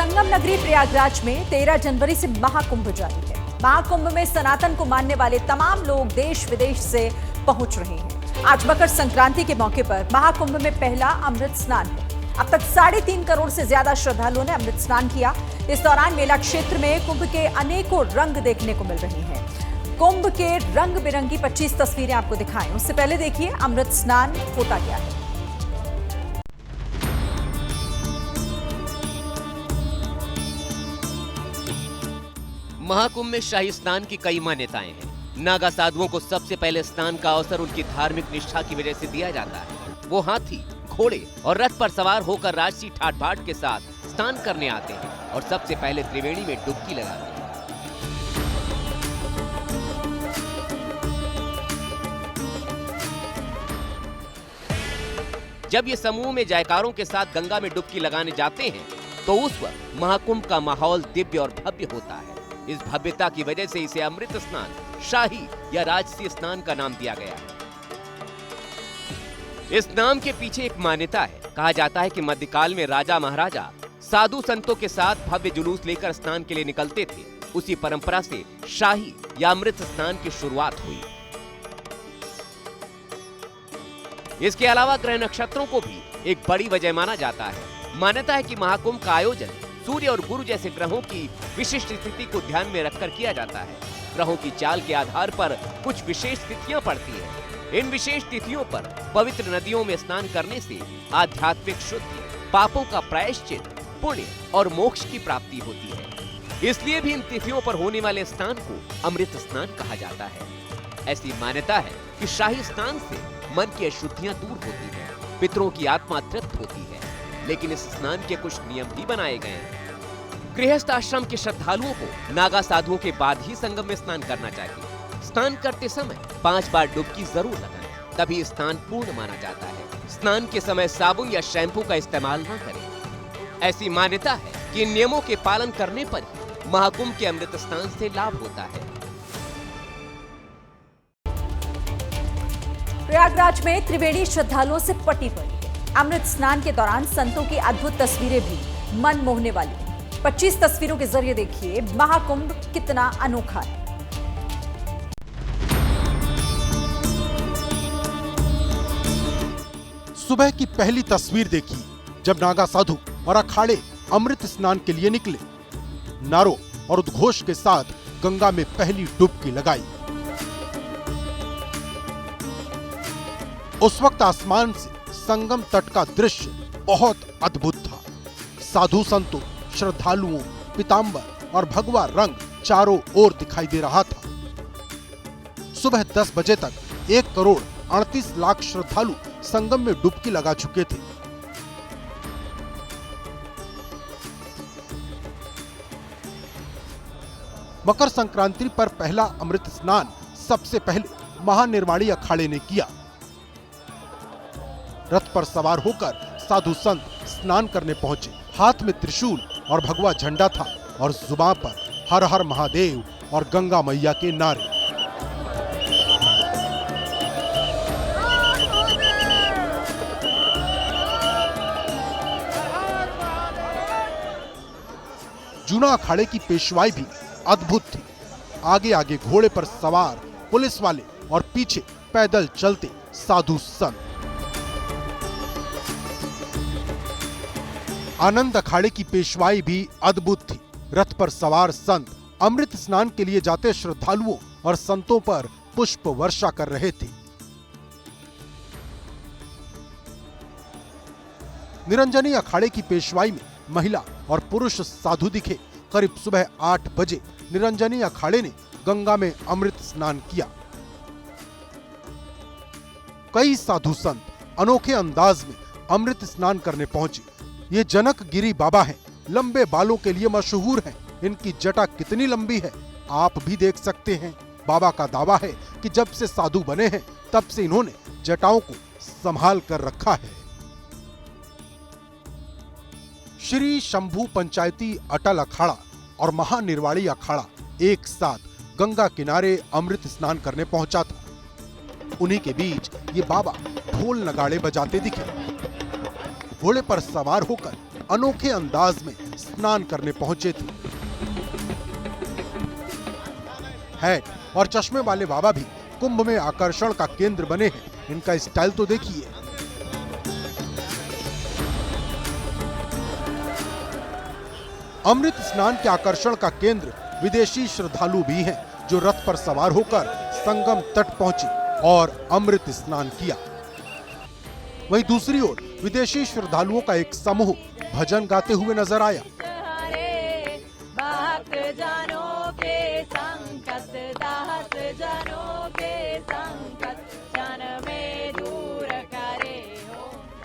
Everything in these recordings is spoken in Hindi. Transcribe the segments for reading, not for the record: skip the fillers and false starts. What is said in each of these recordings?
संगम नगरी प्रयागराज में 13 जनवरी से महाकुंभ जारी है। महाकुंभ में सनातन को मानने वाले तमाम लोग देश विदेश से पहुंच रहे हैं। आज मकर संक्रांति के मौके पर महाकुंभ में पहला अमृत स्नान है। अब तक 3.5 करोड़ से ज्यादा श्रद्धालुओं ने अमृत स्नान किया। इस दौरान मेला क्षेत्र में कुंभ के अनेकों रंग देखने को मिल रहे हैं। कुंभ के रंग बिरंगी 25 तस्वीरें आपको दिखाएं, उससे पहले देखिए अमृत स्नान होता क्या है। महाकुंभ में शाही स्नान की कई मान्यताएं हैं। नागा साधुओं को सबसे पहले स्नान का अवसर उनकी धार्मिक निष्ठा की वजह से दिया जाता है। वो हाथी, घोड़े और रथ पर सवार होकर राजसी ठाट बाट के साथ स्नान करने आते हैं और सबसे पहले त्रिवेणी में डुबकी लगाते हैं। जब ये समूह में जयकारों के साथ गंगा में डुबकी लगाने जाते हैं तो उस वक्त महाकुंभ का माहौल दिव्य और भव्य होता है। इस भव्यता की वजह से इसे अमृत स्नान, शाही या राजसी स्नान का नाम दिया गया है। इस नाम के पीछे एक मान्यता है। कहा जाता है कि मध्यकाल में राजा महाराजा साधु संतों के साथ भव्य जुलूस लेकर स्नान के लिए निकलते थे। उसी परंपरा से शाही या अमृत स्नान की शुरुआत हुई। इसके अलावा ग्रह नक्षत्रों को भी एक बड़ी वजह माना जाता है। मान्यता है कि महाकुंभ का आयोजन सूर्य और गुरु जैसे ग्रहों की विशिष्ट स्थिति को ध्यान में रखकर किया जाता है। ग्रहों की चाल के आधार पर कुछ विशेष तिथियां पड़ती हैं। इन विशेष तिथियों पर पवित्र नदियों में स्नान करने से आध्यात्मिक शुद्धि, पापों का प्रायश्चित, पुण्य और मोक्ष की प्राप्ति होती है। इसलिए भी इन तिथियों पर होने वाले स्नान को अमृत स्नान कहा जाता है। ऐसी मान्यता है कि शाही स्नान से मन की अशुद्धियां दूर होती हैं, पितरों की आत्मा तृप्त होती है। लेकिन इस स्नान के कुछ नियम भी बनाए गए हैं। गृहस्थ आश्रम के श्रद्धालुओं को नागा साधुओं के बाद ही संगम में स्नान करना चाहिए। स्नान करते समय 5 बार डुबकी जरूर लगाएं, तभी स्नान पूर्ण माना जाता है। स्नान के समय साबुन या शैम्पू का इस्तेमाल न करें। ऐसी मान्यता है कि इन नियमों के पालन करने पर ही महाकुंभ के अमृत स्नान से लाभ होता है। प्रयागराज में त्रिवेणी श्रद्धालुओं से पटी पड़ी है। अमृत स्नान के दौरान संतों की अद्भुत तस्वीरें भी मन मोहने वाली हैं। 25 तस्वीरों के जरिए देखिए महाकुंभ कितना अनोखा है। सुबह की पहली तस्वीर देखिए, जब नागा साधु और अखाड़े अमृत स्नान के लिए निकले। नारों और उद्घोष के साथ गंगा में पहली डुबकी लगाई। उस वक्त आसमान से संगम तट का दृश्य बहुत अद्भुत था। साधु संतों, श्रद्धालुओं, पीतांबर और भगवा रंग चारों ओर दिखाई दे रहा था। सुबह 10 बजे तक 1 करोड़ 38 लाख श्रद्धालु संगम में डुबकी लगा चुके थे। मकर संक्रांति पर पहला अमृत स्नान सबसे पहले महानिर्वाणी अखाड़े ने किया। रथ पर सवार होकर साधु संत स्नान करने पहुंचे। हाथ में त्रिशूल और भगवा झंडा था और जुबान पर हर हर महादेव और गंगा मैया के नारे। जूना अखाड़े की पेशवाई भी अद्भुत थी। आगे आगे घोड़े पर सवार पुलिस वाले और पीछे पैदल चलते साधु संत। आनंद अखाड़े की पेशवाई भी अद्भुत थी। रथ पर सवार संत अमृत स्नान के लिए जाते श्रद्धालुओं और संतों पर पुष्प वर्षा कर रहे थे। निरंजनी अखाड़े की पेशवाई में महिला और पुरुष साधु दिखे। करीब सुबह 8 बजे निरंजनी अखाड़े ने गंगा में अमृत स्नान किया। कई साधु संत अनोखे अंदाज में अमृत स्नान करने पहुंचे। ये जनक गिरी बाबा हैं। लंबे बालों के लिए मशहूर हैं। इनकी जटा कितनी लंबी है आप भी देख सकते हैं। बाबा का दावा है कि जब से साधु बने हैं तब से इन्होंने जटाओं को संभाल कर रखा है। श्री शंभू पंचायती अटल अखाड़ा और महानिर्वाणी अखाड़ा एक साथ गंगा किनारे अमृत स्नान करने पहुंचा था। उन्हीं के बीच ये बाबा ढोल नगाड़े बजाते दिखे। घोड़े पर सवार होकर अनोखे अंदाज में स्नान करने पहुंचे थे। हैट और चश्मे वाले बाबा भी कुंभ में आकर्षण का केंद्र बने हैं। इनका स्टाइल तो देखिए। अमृत स्नान के आकर्षण का केंद्र विदेशी श्रद्धालु भी हैं, जो रथ पर सवार होकर संगम तट पहुंचे और अमृत स्नान किया। वहीं दूसरी ओर विदेशी श्रद्धालुओं का एक समूह भजन गाते हुए नजर आया।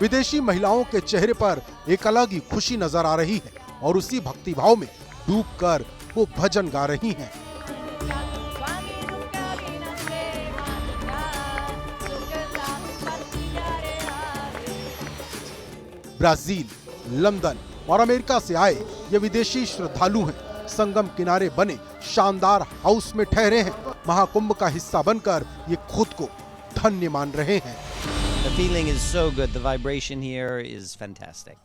विदेशी महिलाओं के चेहरे पर एक अलग ही खुशी नजर आ रही है और उसी भक्ति भाव में डूबकर वो भजन गा रही हैं। ब्राजील, लंदन और अमेरिका से आए ये विदेशी श्रद्धालु हैं। संगम किनारे बने शानदार हाउस में ठहरे हैं। महाकुंभ का हिस्सा बनकर ये खुद को धन्य मान रहे हैं। The feeling is so good. The vibration here is fantastic.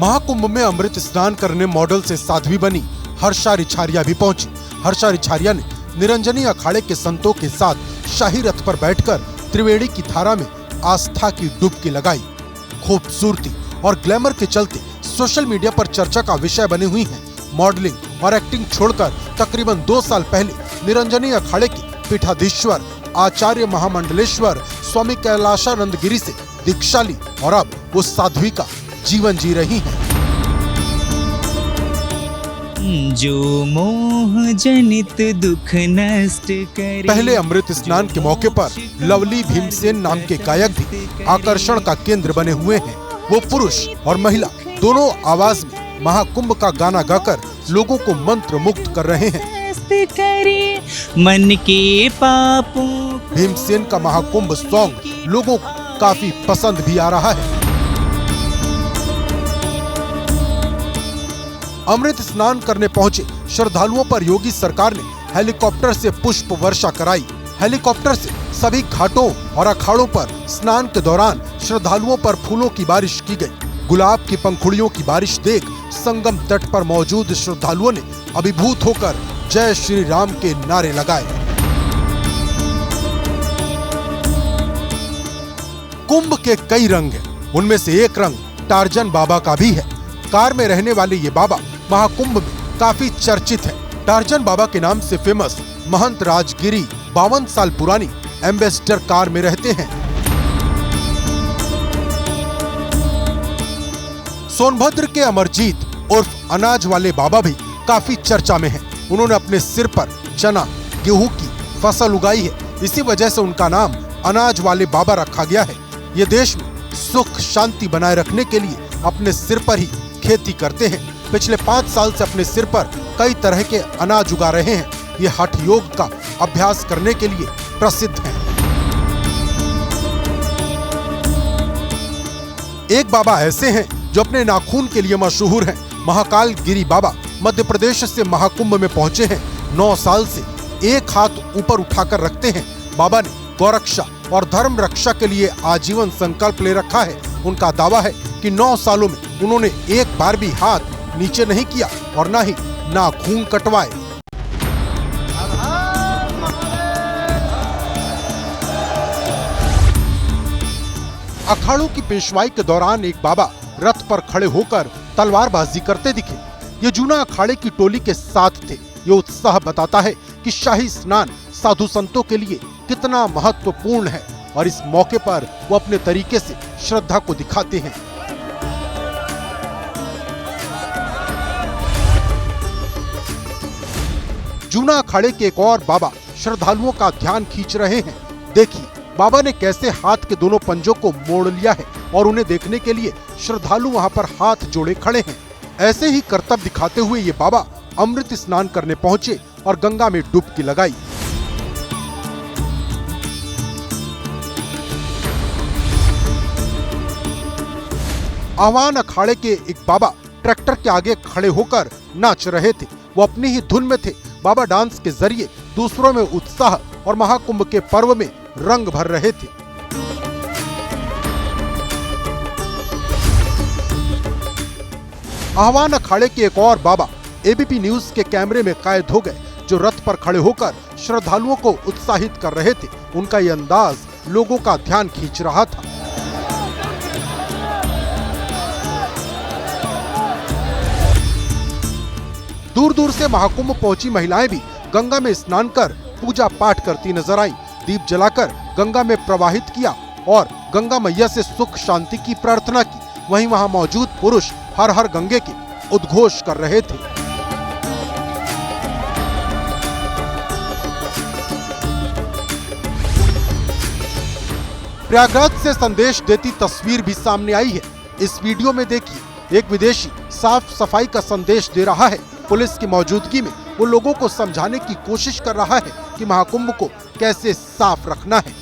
Mahakumbh में अमृत स्नान करने मॉडल से साध्वी बनी हर्षा रिछारिया भी पहुंची। हर्षा रिछारिया ने निरंजनी अखाड़े के संतों के साथ शाही रथ पर बैठकर त्रिवेणी की धारा में आस्था की डुबकी लगाई। खूबसूरती और ग्लैमर के चलते सोशल मीडिया पर चर्चा का विषय बनी हुई हैं। मॉडलिंग और एक्टिंग छोड़कर तकरीबन 2 साल पहले निरंजनी अखाड़े के पीठाधीश्वर आचार्य महामंडलेश्वर स्वामी कैलाशानंद गिरी से दीक्षा ली और अब वो साध्वी का जीवन जी रही हैं। जो मोह जनित दुख नष्ट करे। पहले अमृत स्नान के मौके पर लवली भीमसेन नाम के गायक भी आकर्षण का केंद्र बने हुए हैं। वो पुरुष और महिला दोनों आवाज में महाकुंभ का गाना गाकर लोगों को मंत्र मुक्त कर रहे हैं। करे मन के पापों। भीमसेन का महाकुंभ सॉन्ग लोगों को काफी पसंद भी आ रहा है। अमृत स्नान करने पहुंचे श्रद्धालुओं पर योगी सरकार ने हेलीकॉप्टर से पुष्प वर्षा कराई। हेलीकॉप्टर से सभी घाटों और अखाड़ों पर स्नान के दौरान श्रद्धालुओं पर फूलों की बारिश की गई। गुलाब की पंखुड़ियों की बारिश देख संगम तट पर मौजूद श्रद्धालुओं ने अभिभूत होकर जय श्री राम के नारे लगाए। कुंभ के कई रंग हैं, उनमें से एक रंग टार्जन बाबा का भी है। कार में रहने वाले ये बाबा महाकुंभ में काफी चर्चित है। टार्जन बाबा के नाम से फेमस महंत राजगिरी 52 साल पुरानी एम्बेसडर कार में रहते हैं। सोनभद्र के अमरजीत उर्फ अनाज वाले बाबा भी काफी चर्चा में हैं। उन्होंने अपने सिर पर चना गेहूं की फसल उगाई है। इसी वजह से उनका नाम अनाज वाले बाबा रखा गया है। ये देश में सुख शांति बनाए रखने के लिए अपने सिर पर ही खेती करते हैं। पिछले 5 साल से अपने सिर पर कई तरह के अनाज उगा रहे हैं। ये हठ योग का अभ्यास करने के लिए प्रसिद्ध हैं। एक बाबा ऐसे हैं जो अपने नाखून के लिए मशहूर हैं। महाकाल गिरी बाबा मध्य प्रदेश से महाकुंभ में पहुंचे हैं। 9 साल से एक हाथ ऊपर उठाकर रखते हैं। बाबा ने गौरक्षा और धर्म रक्षा के लिए आजीवन संकल्प ले रखा है। उनका दावा है कि 9 सालों में उन्होंने एक बार भी हाथ नीचे नहीं किया और न ही नाखून कटवाए। अखाड़ों की पेशवाई के दौरान एक बाबा रथ पर खड़े होकर तलवारबाजी करते दिखे। ये जूना अखाड़े की टोली के साथ थे। ये उत्साह बताता है कि शाही स्नान साधु संतों के लिए कितना महत्वपूर्ण है और इस मौके पर वो अपने तरीके से श्रद्धा को दिखाते हैं। जूना अखाड़े के एक और बाबा श्रद्धालुओं का ध्यान खींच रहे हैं। देखिए बाबा ने कैसे हाथ के दोनों पंजों को मोड़ लिया है और उन्हें देखने के लिए श्रद्धालु वहां पर हाथ जोड़े खड़े हैं। ऐसे ही करतब दिखाते हुए ये बाबा अमृत स्नान करने पहुंचे और गंगा में डुबकी लगाई। आह्वान अखाड़े के एक बाबा ट्रैक्टर के आगे खड़े होकर नाच रहे थे। वो अपनी ही धुन में थे। बाबा डांस के जरिए दूसरों में उत्साह और महाकुंभ के पर्व में रंग भर रहे थे। आह्वान अखाड़े के एक और बाबा एबीपी न्यूज के कैमरे में कैद हो गए, जो रथ पर खड़े होकर श्रद्धालुओं को उत्साहित कर रहे थे। उनका ये अंदाज लोगों का ध्यान खींच रहा था। दूर दूर से महाकुंभ पहुंची महिलाएं भी गंगा में स्नान कर पूजा पाठ करती नजर आई। दीप जलाकर गंगा में प्रवाहित किया और गंगा मैया से सुख शांति की प्रार्थना की। वहीं वहां मौजूद पुरुष हर हर गंगे के उद्घोष कर रहे थे। प्रयागराज से संदेश देती तस्वीर भी सामने आई है। इस वीडियो में देखिए, एक विदेशी साफ सफाई का संदेश दे रहा है। पुलिस की मौजूदगी में वो लोगों को समझाने की कोशिश कर रहा है कि महाकुंभ को कैसे साफ रखना है।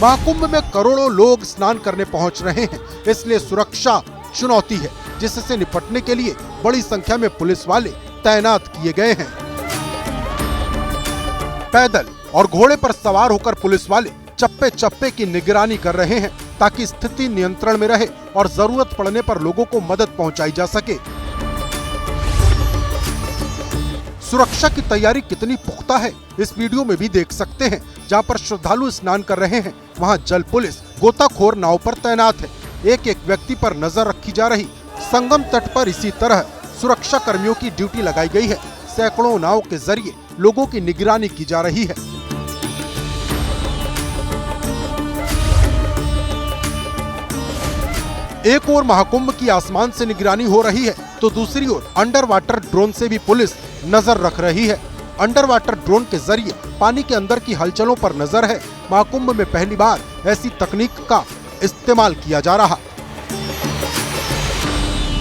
महाकुंभ में करोड़ों लोग स्नान करने पहुंच रहे हैं, इसलिए सुरक्षा चुनौती है, जिससे निपटने के लिए बड़ी संख्या में पुलिस वाले तैनात किए गए हैं। पैदल और घोड़े पर सवार होकर पुलिस वाले चप्पे चप्पे की निगरानी कर रहे हैं, ताकि स्थिति नियंत्रण में रहे और जरूरत पड़ने पर लोगों को मदद पहुंचाई जा सके। सुरक्षा की तैयारी कितनी पुख्ता है, इस वीडियो में भी देख सकते हैं। जहां पर श्रद्धालु स्नान कर रहे हैं, वहां जल पुलिस गोताखोर नाव पर तैनात है। एक एक व्यक्ति पर नजर रखी जा रही। संगम तट पर इसी तरह सुरक्षा कर्मियों की ड्यूटी लगाई गई है। सैकड़ों नाव के जरिए लोगों की निगरानी की जा रही है। एक ओर महाकुंभ की आसमान से निगरानी हो रही है, तो दूसरी ओर अंडर वाटर ड्रोन से भी पुलिस नजर रख रही है। अंडर वाटर ड्रोन के जरिए पानी के अंदर की हलचलों पर नजर है। महाकुंभ में पहली बार ऐसी तकनीक का इस्तेमाल किया जा रहा।